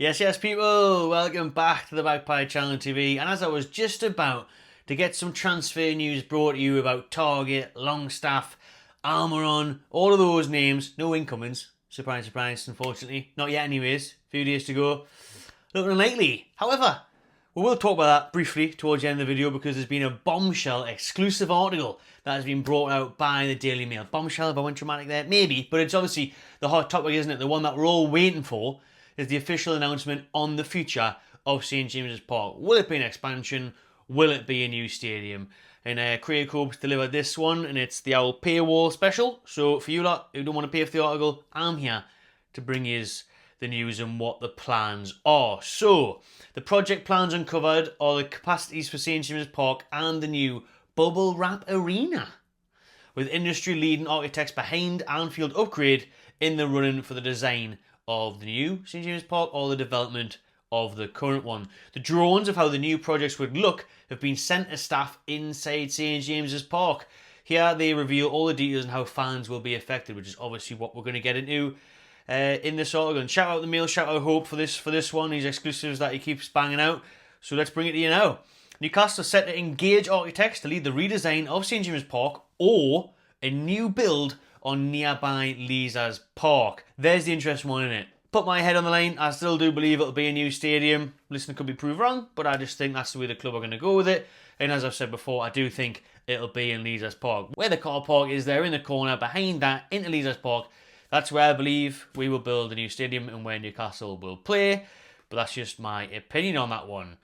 Yes, people, welcome back to the Magpie Channel TV. And as I was just about to get some transfer news brought to you about Target, Longstaff, Almiron, all of those names, no incomings. Surprise, surprise, unfortunately. Not yet anyways, a few days to go. Looking unlikely. However, we will talk about that briefly towards the end of the video because there's been a bombshell exclusive article that has been brought out by the Daily Mail. Bombshell, if I went dramatic there? Maybe, but it's obviously the hot topic, isn't it? The one that we're all waiting for is the official announcement on the future of St James's Park. Will it be an expansion? Will it be a new stadium? And Craig Hope's delivered this one, and it's the old paywall special. So for you lot who don't want to pay for the article, I'm here to bring you the news and what the plans are. So the project plans uncovered are the capacities for St James's Park and the new bubble wrap arena, with industry leading architects behind Anfield upgrade in the running for the design of the new St James's Park or the development of the current one. The drawings of how the new projects would look have been sent to staff inside St James's Park. Here they reveal all the details on how fans will be affected, which is obviously what we're going to get into in this article. And shout out the Mail, shout out Hope for this one, these exclusives that he keeps banging out. So let's bring it to you now. Newcastle are set to engage architects to lead the redesign of St James's Park or a new build on nearby Leazes Park. There's the interesting one in it. Put my head on the line, I still do believe it'll be a new stadium. Listen, could be proved wrong, but I just think that's the way the club are going to go with it. And as I've said before, I do think it'll be in Leazes Park. Where the car park is there in the corner behind that into Leazes Park, that's where I believe we will build a new stadium and where Newcastle will play. But that's just my opinion on that one.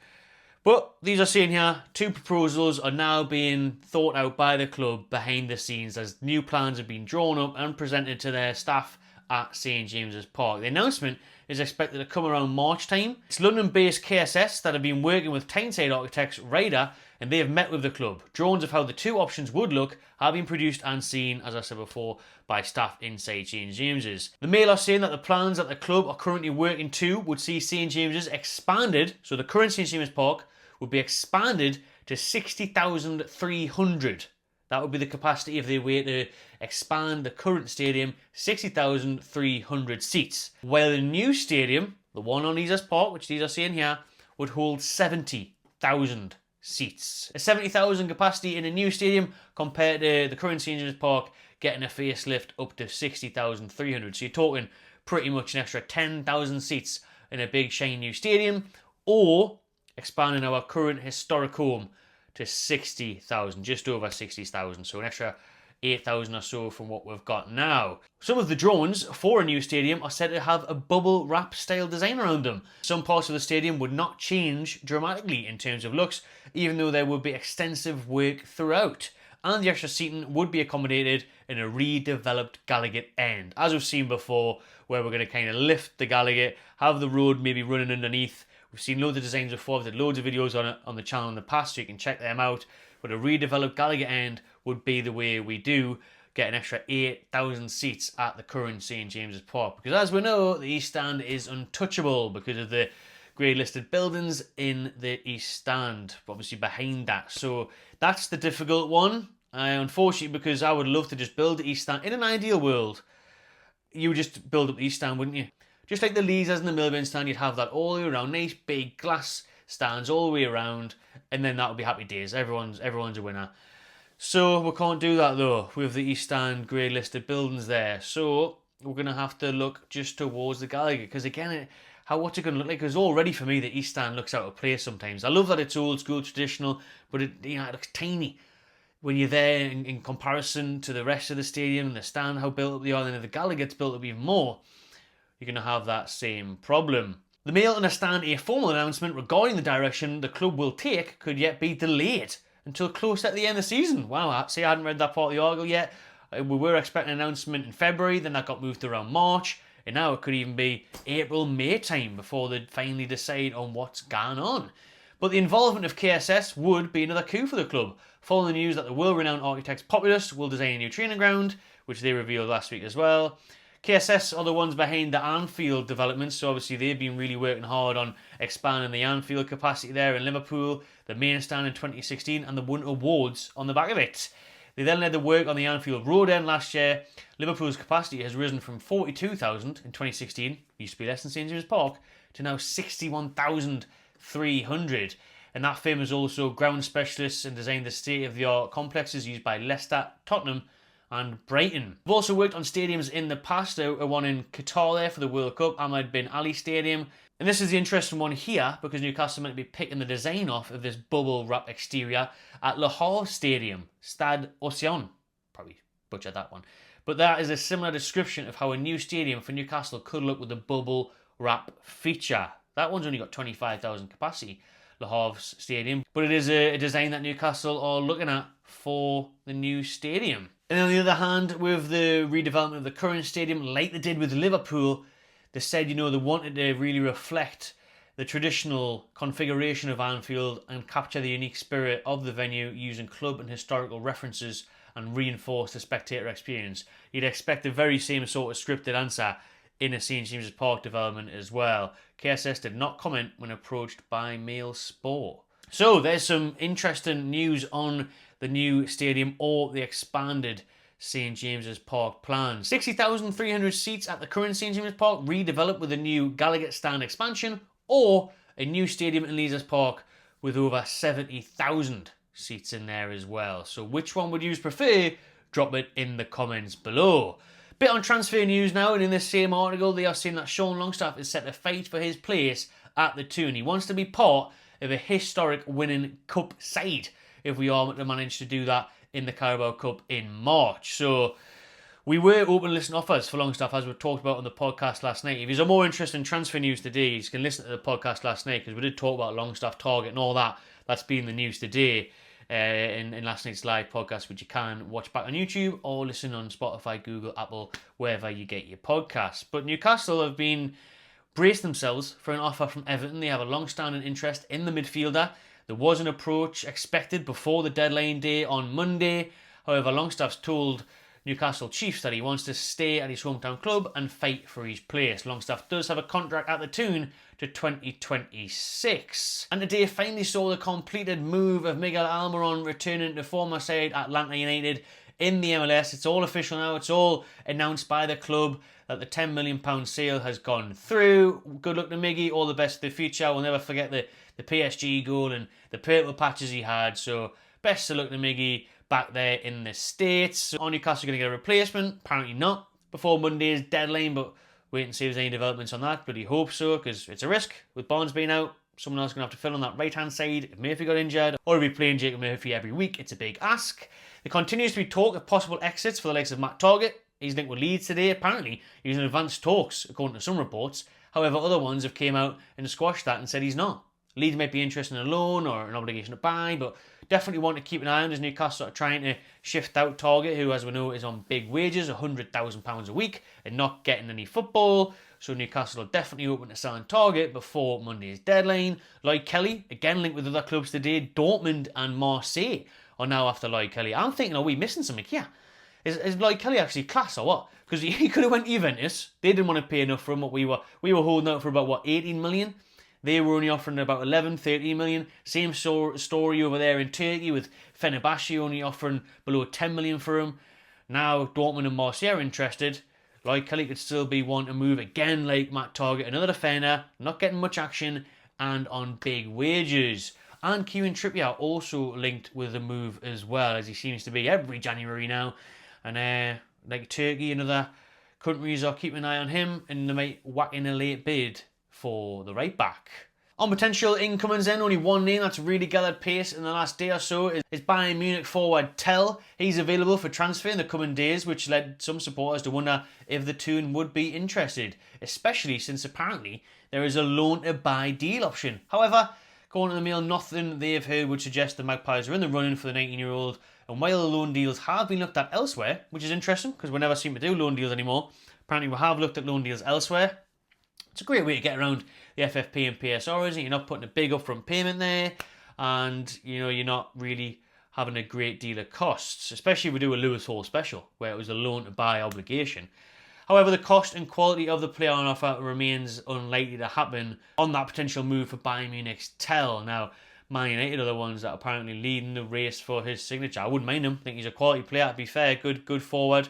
But these are saying here, two proposals are now being thought out by the club behind the scenes as new plans have been drawn up and presented to their staff at St James's Park. The announcement is expected to come around March time. It's London-based KSS that have been working with Tyneside architects Ryder, and they have met with the club. Drawings of how the two options would look have been produced and seen, as I said before, by staff inside St James's. The Mail are saying that the plans that the club are currently working to would see St James's expanded, so the current St James's Park would be expanded to 60,300. That would be the capacity if they were to expand the current stadium, 60,300 seats. While the new stadium, the one on Leazes Park, which these are saying here, would hold 70,000 seats. A 70,000 capacity in a new stadium compared to the current St James's Park getting a facelift up to 60,300. So you're talking pretty much an extra 10,000 seats in a big shiny new stadium, or expanding our current historic home to 60,000, just over 60,000, so an extra 8,000 or so from what we've got now. Some of the drones for a new stadium are said to have a bubble wrap style design around them. Some parts of the stadium would not change dramatically in terms of looks, even though there would be extensive work throughout. And the extra seating would be accommodated in a redeveloped Gallowgate end, as we've seen before, where we're going to kind of lift the Gallowgate, have the road maybe running underneath. We've seen loads of designs before, we've did loads of videos on it on the channel in the past, so you can check them out. But a redeveloped Gallowgate end would be the way we do get an extra 8,000 seats at the current St James's Park. Because as we know, the East Stand is untouchable because of the grade listed buildings in the East Stand, obviously behind that. So that's the difficult one. Unfortunately, because I would love to just build the East Stand. In an ideal world, you would just build up the East Stand, wouldn't you? Just like the Leazes and the Milburn stand, you'd have that all the way around, nice big glass stands all the way around, and then that would be happy days. Everyone's a winner. So we can't do that though with the East Stand grade listed buildings there. So we're gonna have to look just towards the Gallowgate, because again, what's it gonna look like? Because already for me, the East Stand looks out of place sometimes. I love that it's old school, traditional, but it looks tiny when you're there in comparison to the rest of the stadium and the stand, how built up they are. And if the Gallowgate's built up even more, you're going to have that same problem. The Mail understand a formal announcement regarding the direction the club will take could yet be delayed until close at the end of the season. Wow, see, I hadn't read that part of the article yet. We were expecting an announcement in February, then that got moved to around March, and now it could even be April, May time before they finally decide on what's going on. But the involvement of KSS would be another coup for the club, following the news that the world-renowned architects Populous will design a new training ground, which they revealed last week as well. KSS are the ones behind the Anfield developments, so obviously they've been really working hard on expanding the Anfield capacity there in Liverpool, the main stand in 2016, and the won awards on the back of it. They then led the work on the Anfield Road end last year. Liverpool's capacity has risen from 42,000 in 2016, used to be less than St James's Park, to now 61,300. And that firm is also ground specialists and designed the state-of-the-art complexes used by Leicester, Tottenham and Brighton. We've also worked on stadiums in the past, a one in Qatar there for the World Cup, Ahmed bin Ali Stadium. And this is the interesting one here because Newcastle meant to be picking the design off of this bubble wrap exterior at Le Havre Stadium, Stade Océan. Probably butchered that one. But that is a similar description of how a new stadium for Newcastle could look with a bubble wrap feature. That one's only got 25,000 capacity, Le Havre Stadium, but it is a design that Newcastle are looking at for the new stadium. And on the other hand, with the redevelopment of the current stadium, like they did with Liverpool, they said, they wanted to really reflect the traditional configuration of Anfield and capture the unique spirit of the venue using club and historical references and reinforce the spectator experience. You'd expect the very same sort of scripted answer in a St James's Park development as well. KSS did not comment when approached by Mail Sport. So there's some interesting news on the new stadium or the expanded St James's Park plans. 60,300 seats at the current St James's Park, redeveloped with a new Gallagher Stand expansion, or a new stadium in Leazes Park with over 70,000 seats in there as well. So which one would you prefer? Drop it in the comments below. Bit on transfer news now, and in this same article they are saying that Sean Longstaff is set to fight for his place at the Toon. He wants to be part of a historic winning cup side if we are to manage to do that in the Carabao Cup in March. So we were open to listen offers for Longstaff, as we talked about on the podcast last night. If you're more interested in transfer news today, you can listen to the podcast last night because we did talk about Longstaff target and all that. That's been the news today in last night's live podcast, which you can watch back on YouTube or listen on Spotify, Google, Apple, wherever you get your podcasts. But Newcastle have been braced themselves for an offer from Everton. They have a long-standing interest in the midfielder. There was an approach expected before the deadline day on Monday. However, Longstaff's told Newcastle Chiefs that he wants to stay at his hometown club and fight for his place. Longstaff does have a contract at the Toon to 2026. And today finally saw the completed move of Miguel Almiron returning to former side Atlanta United in the MLS. It's all official now. It's all announced by the club that the £10 million sale has gone through. Good luck to Miggy. All the best for the future. We'll never forget the PSG goal and the purple patches he had. So best of luck to Miggy back there in the States. Are Newcastle going to get a replacement? Apparently not before Monday's deadline, but wait and see if there's any developments on that. But he hopes so, because it's a risk with Barnes being out. Someone else is going to have to fill on that right-hand side if Murphy got injured, or if he's playing Jacob Murphy every week. It's a big ask. There continues to be talk of possible exits for the likes of Matt Targett. He's linked with Leeds today. Apparently, he's in advanced talks, according to some reports. However, other ones have came out and squashed that and said he's not. Leeds might be interested in a loan or an obligation to buy, but definitely want to keep an eye on as Newcastle are trying to shift out Targett, who, as we know, is on big wages, £100,000 a week, and not getting any football. So Newcastle are definitely open to selling Targett before Monday's deadline. Lloyd Kelly, again linked with other clubs today. Dortmund and Marseille are now after Lloyd Kelly. I'm thinking, are we missing something here? Is Lloyd Kelly actually class or what? Because he could have went to Juventus. They didn't want to pay enough for him. We were holding out for about, 18 million? They were only offering about 11, 13 million. Same story over there in Turkey with Fenerbahce only offering below 10 million for him. Now Dortmund and Marseille are interested. Lloyd Kelly could still be one to move again like Matt Targett, another defender, not getting much action and on big wages. And Kieran Trippier also linked with the move as well, as he seems to be every January now. And like Turkey and other countries are keeping an eye on him, and they might whack in a late bid for the right back. On potential incomings then, only one name that's really gathered pace in the last day or so is Bayern Munich forward Tell. He's available for transfer in the coming days, which led some supporters to wonder if the Toon would be interested, especially since apparently there is a loan to buy deal option. However, according to the Mail, nothing they've heard would suggest the Magpies are in the running for the 19-year-old, and while the loan deals have been looked at elsewhere, which is interesting because we never seem to do loan deals anymore, apparently we have looked at loan deals elsewhere. It's a great way to get around the FFP and PSR, isn't it? You're not putting a big upfront payment there, and you're not really having a great deal of costs, especially if we do a Lewis Hall special where it was a loan to buy obligation. However, the cost and quality of the player on offer remains unlikely to happen on that potential move for Bayern Munich's Tell. Now, Man United are the ones that are apparently leading the race for his signature. I wouldn't mind him. I think he's a quality player, to be fair. Good forward.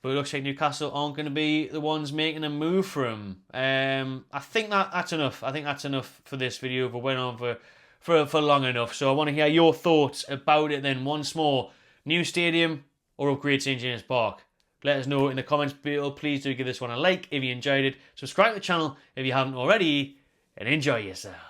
But it looks like Newcastle aren't going to be the ones making a move for him. I think that's enough. I think that's enough for this video. But went on for long enough. So I want to hear your thoughts about it then once more. New stadium or upgrade St James Park? Let us know in the comments below. Please do give this one a like if you enjoyed it. Subscribe to the channel if you haven't already. And enjoy yourself.